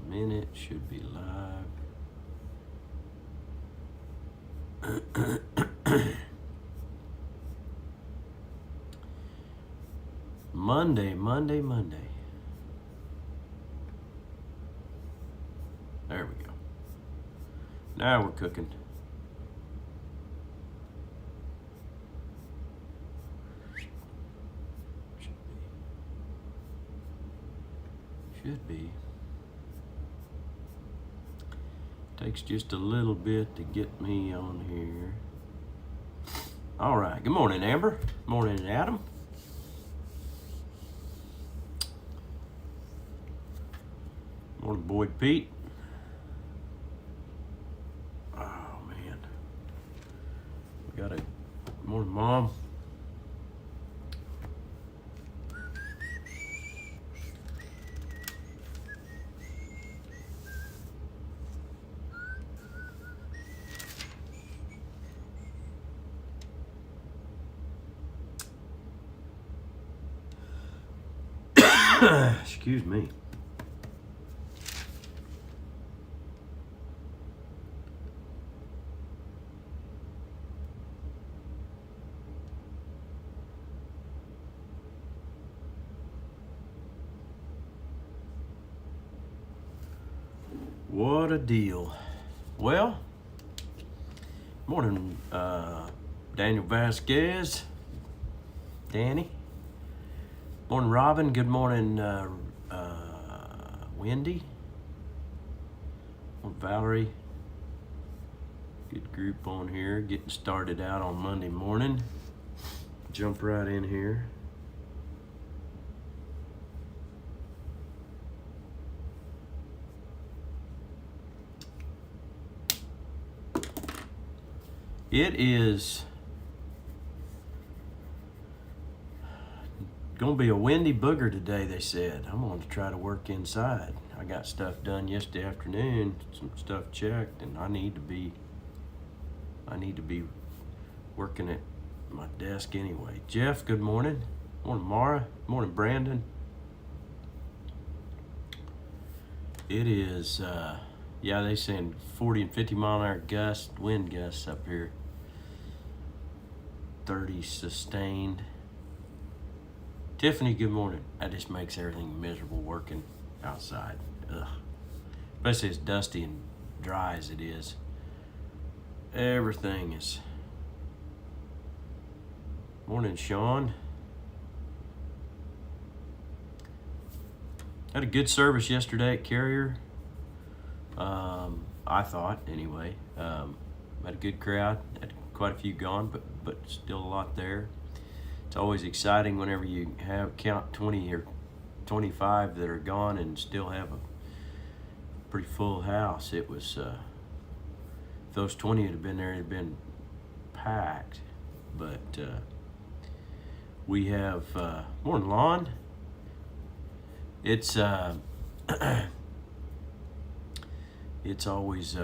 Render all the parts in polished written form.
minute, should be live. Monday. There we go. Now we're cooking. Should be. Takes just a little bit to get me on here. All right. Good morning, Amber. Morning, Adam. Morning, Boyd Pete. Oh, man. We got a morning, Mom. Excuse me. What a deal. Well, morning, Daniel Vasquez, Danny. Morning, Robin. Good morning, Wendy. Morning, Valerie. Good group on here. Getting started out on Monday morning. Jump right in here. It is gonna be a windy booger today, they said. I'm gonna try to work inside. I got stuff done yesterday afternoon, some stuff checked, and I need to be working at my desk anyway. Jeff, good morning. Morning, Mara. Morning, Brandon. It is yeah, they saying 40 and 50 mile an hour wind gusts up here. 30 sustained. Tiffany, good morning. That just makes everything miserable working outside. Ugh. Especially as dusty and dry as it is. Everything is. Morning, Sean. Had a good service yesterday at Carrier. I thought, anyway. Had a good crowd. Had quite a few gone, but still a lot there. It's always exciting whenever you count 20 or 25 that are gone and still have a pretty full house. It was, if those 20 had been there, it'd been packed. But we have, morning, Lon. It's it's always,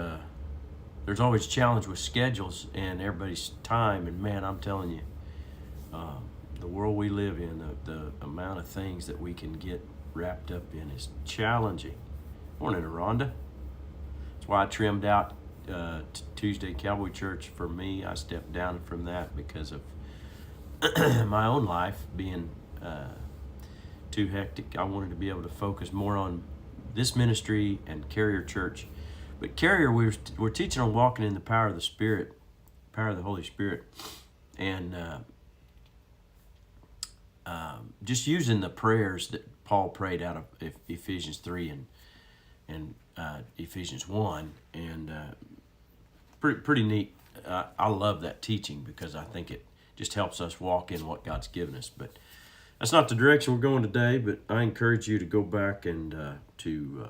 there's always a challenge with schedules and everybody's time. And man, I'm telling you, the world we live in, the amount of things that we can get wrapped up in is challenging. Morning, Rhonda. That's why I trimmed out Tuesday Cowboy Church for me. I stepped down from that because of my own life being too hectic. I wanted to be able to focus more on this ministry and Carrier Church. But Carrier, we're teaching on walking in the power of the Spirit, power of the Holy Spirit, and just using the prayers that Paul prayed out of Ephesians 3 and Ephesians 1, and pretty neat. I love that teaching because I think it just helps us walk in what God's given us. But that's not the direction we're going today, but I encourage you to go back and to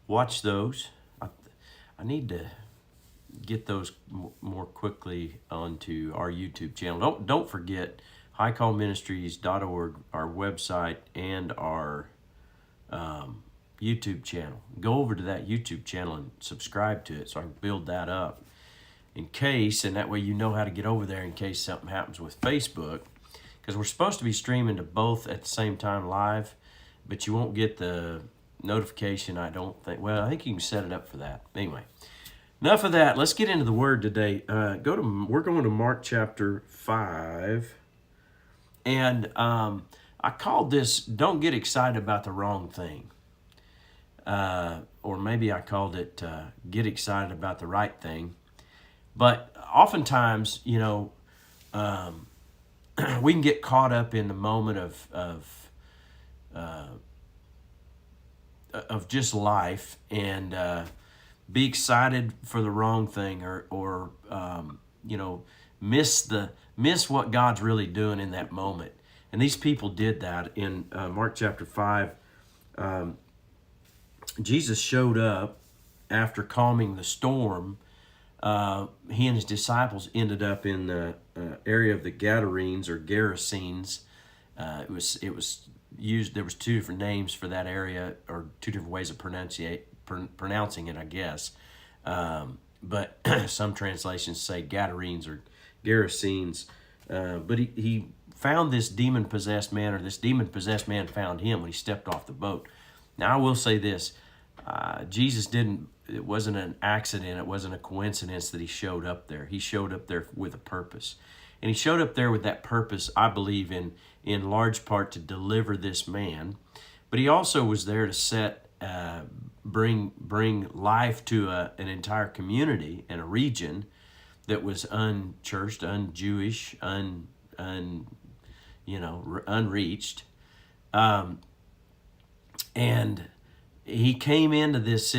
watch those. I need to get those more quickly onto our YouTube channel. Don't forget highcallministries.org, our website, and our YouTube channel. Go over to that YouTube channel and subscribe to it so I can build that up in case, and that way you know how to get over there in case something happens with Facebook, because we're supposed to be streaming to both at the same time live, but you won't get the notification, I don't think. Well, I think you can set it up for that. Anyway, enough of that. Let's get into the Word today. We're going to Mark chapter 5. And I called this, Don't Get Excited About the Wrong Thing. Or maybe I called it Get Excited About the Right Thing. But oftentimes, we can get caught up in the moment of just life and be excited for the wrong thing, or miss what God's really doing in that moment. And these people did that in Mark chapter 5. Jesus showed up after calming the storm. He and his disciples ended up in the area of the Gadarenes or Gerasenes. It was used. There was two different names for that area, or two different ways of pronouncing it, I guess. But some translations say Gadarenes or Gerasenes. But he found this demon-possessed man, or this demon-possessed man found him when he stepped off the boat. Now, I will say this. Jesus it wasn't an accident, it wasn't a coincidence that he showed up there. He showed up there with a purpose. And he showed up there with that purpose, I believe, in large part to deliver this man. But he also was there to bring life to an entire community and a region that was unchurched, un-Jewish, unreached. And he came into this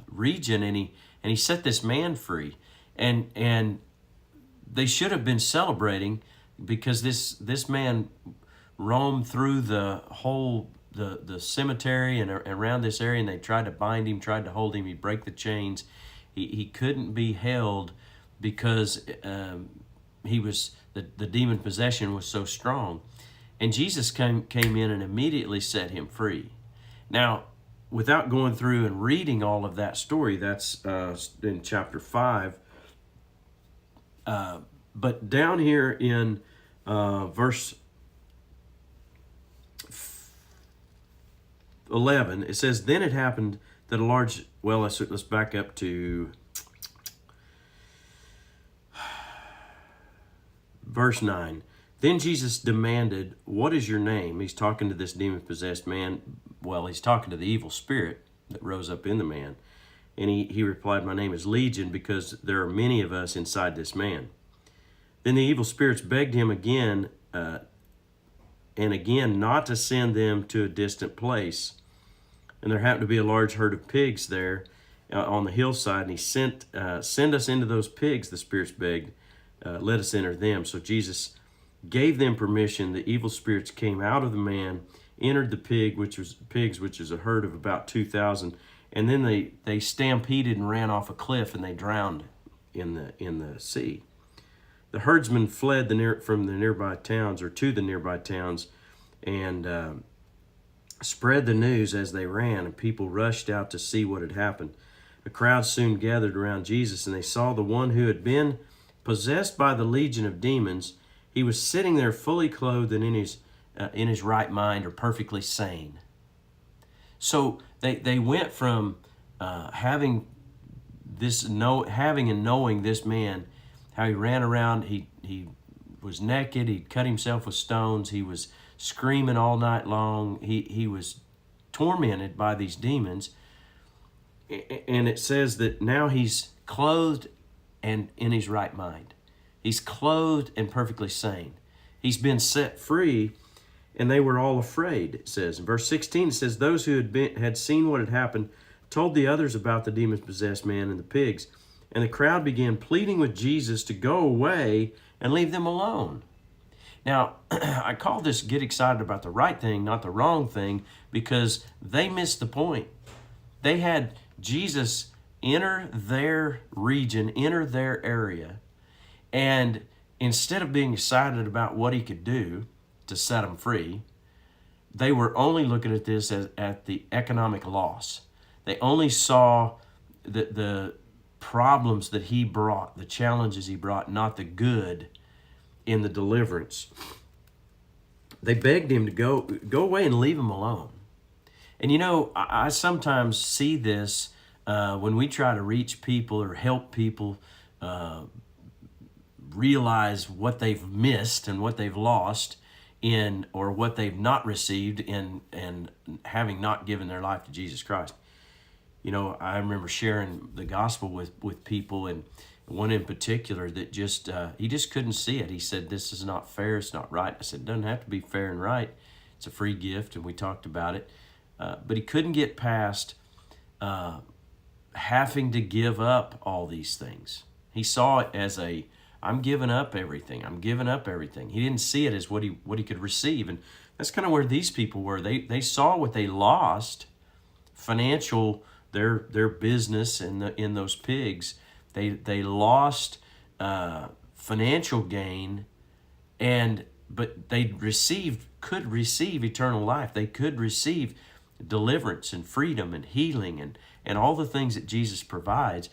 region, and he set this man free, and they should have been celebrating, because this man roamed through the whole the cemetery and around this area, and they tried to bind him, tried to hold him. He'd break the chains. He couldn't be held because he was the demon possession was so strong, and Jesus came in and immediately set him free. Now, without going through and reading all of that story, that's in chapter 5. But down here in verse 11, it says, "Then it happened that a large..." Well, let's back up to verse 9. "Then Jesus demanded, 'What is your name?'" He's talking to this demon-possessed man. Well, he's talking to the evil spirit that rose up in the man. And he replied, "My name is Legion, because there are many of us inside this man." Then the evil spirits begged him again and again not to send them to a distant place. And there happened to be a large herd of pigs there on the hillside. And he send us into those pigs, the spirits begged. Let us enter them. So Jesus gave them permission. The evil spirits came out of the man, entered the pigs, which is a herd of about 2,000, and then they stampeded and ran off a cliff, and they drowned in the sea. The herdsmen fled from the nearby towns, or to the nearby towns, and spread the news as they ran, and people rushed out to see what had happened. A crowd soon gathered around Jesus, and they saw the one who had been possessed by the legion of demons. He was sitting there fully clothed and in his right mind, or perfectly sane. So they went from having and knowing this man, how he ran around, he was naked, he cut himself with stones, he was screaming all night long, he was tormented by these demons, and it says that now he's clothed and in his right mind. He's clothed and perfectly sane. He's been set free, and they were all afraid, it says. In verse 16, it says, "Those who had seen what had happened told the others about the demon-possessed man and the pigs, and the crowd began pleading with Jesus to go away and leave them alone." Now, I call this "Get Excited About the Right Thing, Not the Wrong Thing," because they missed the point. They had Jesus enter their region, enter their area, and instead of being excited about what he could do to set them free, they were only looking at this as at the economic loss. They only saw the problems that he brought, the challenges he brought, not the good in the deliverance. They begged him to go away and leave him alone. And I sometimes see this when we try to reach people or help people uh, realize what they've missed and what they've lost in, or what they've not received in, and having not given their life to Jesus Christ. I remember sharing the gospel with people, and one in particular that just he just couldn't see it. He said, "This is not fair. It's not right." I said, "It doesn't have to be fair and right. It's a free gift," and we talked about it. But he couldn't get past having to give up all these things. He saw it as I'm giving up everything. I'm giving up everything. He didn't see it as what he could receive. And that's kind of where these people were. They saw what they lost, financial, their business in those pigs. They lost financial gain, but they could receive eternal life. They could receive deliverance and freedom and healing and all the things that Jesus provides.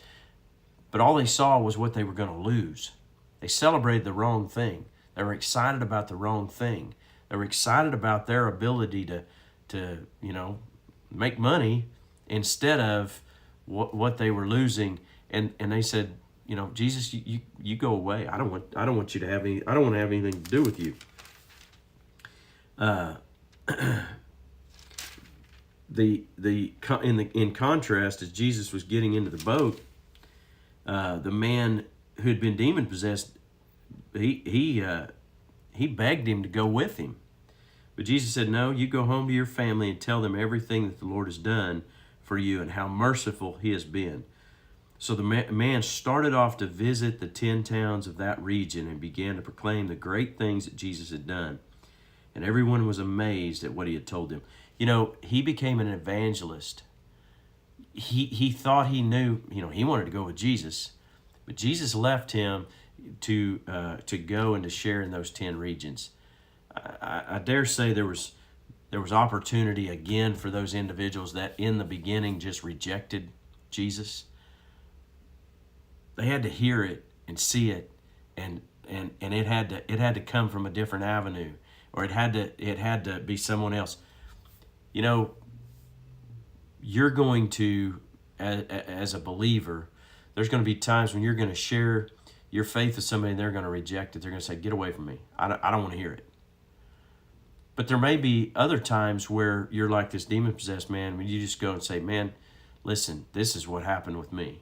But all they saw was what they were going to lose. They celebrated the wrong thing. They were excited about the wrong thing. They were excited about their ability to make money instead of what they were losing. And they said, "Jesus, you go away. I don't want you to have any. I don't want to have anything to do with you." In contrast, as Jesus was getting into the boat, the man who had been demon possessed, he begged him to go with him, but Jesus said, "No, you go home to your family and tell them everything that the Lord has done for you and how merciful He has been." So the man started off to visit the 10 towns of that region and began to proclaim the great things that Jesus had done. And everyone was amazed at what He had told them. He became an evangelist. He thought he knew, he wanted to go with Jesus, but Jesus left him to go and to share in those 10 regions. I dare say there was opportunity again for those individuals that in the beginning just rejected Jesus. They had to hear it and see it, and it had to come from a different avenue, or it had to be someone else. You're going to, as a believer, there's going to be times when you're going to share your faith with somebody and they're going to reject it. They're going to say, "Get away from me. I don't want to hear it." But there may be other times where you're like this demon-possessed man, when you just go and say, "Man, listen, this is what happened with me.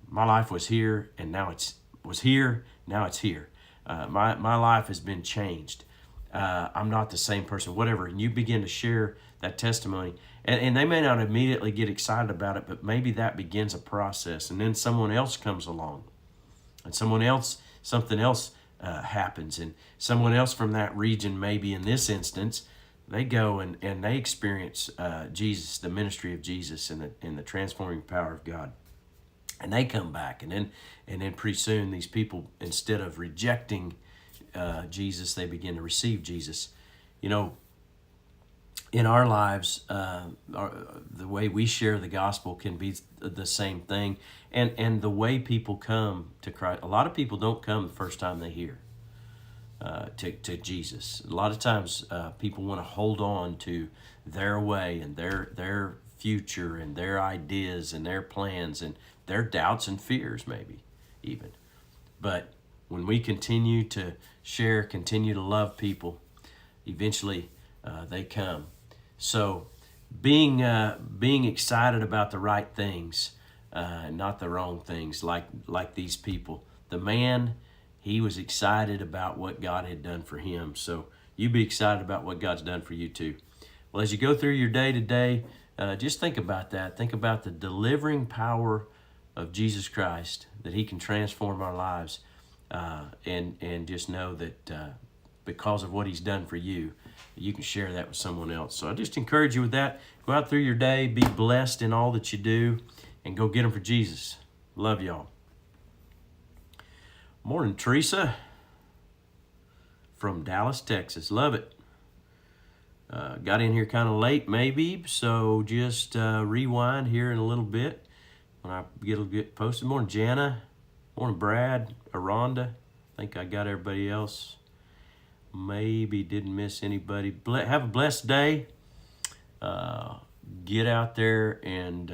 My life was here, and now it's here. My life has been changed. I'm not the same person," whatever. And you begin to share that testimony. And they may not immediately get excited about it, but maybe that begins a process. And then someone else comes along, and something else happens. And someone else from that region, maybe in this instance, they go and they experience Jesus, the ministry of Jesus, and the transforming power of God. And they come back, and then pretty soon these people, instead of rejecting Jesus, they begin to receive Jesus. In our lives, the way we share the gospel can be the same thing, and the way people come to Christ. A lot of people don't come the first time they hear to Jesus. A lot of times, people want to hold on to their way and their future and their ideas and their plans and their doubts and fears, maybe even. But when we continue to share, continue to love people, eventually they come. So being excited about the right things, not the wrong things, like these people. The man, he was excited about what God had done for him. So you be excited about what God's done for you too. Well, as you go through your day to day, just think about that. Think about the delivering power of Jesus Christ, that He can transform our lives, and just know that because of what He's done for you, you can share that with someone else. So I just encourage you with that. Go out through your day, be blessed in all that you do, and go get them for Jesus. Love y'all. Morning, Teresa from Dallas, Texas. Love it. Got in here kind of late, maybe, so just rewind here in a little bit when I get posted. Morning, Jana. Morning, Brad. Aranda. I think I got everybody else. Maybe didn't miss anybody. Have a blessed day. Get out there and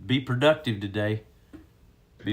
be productive today.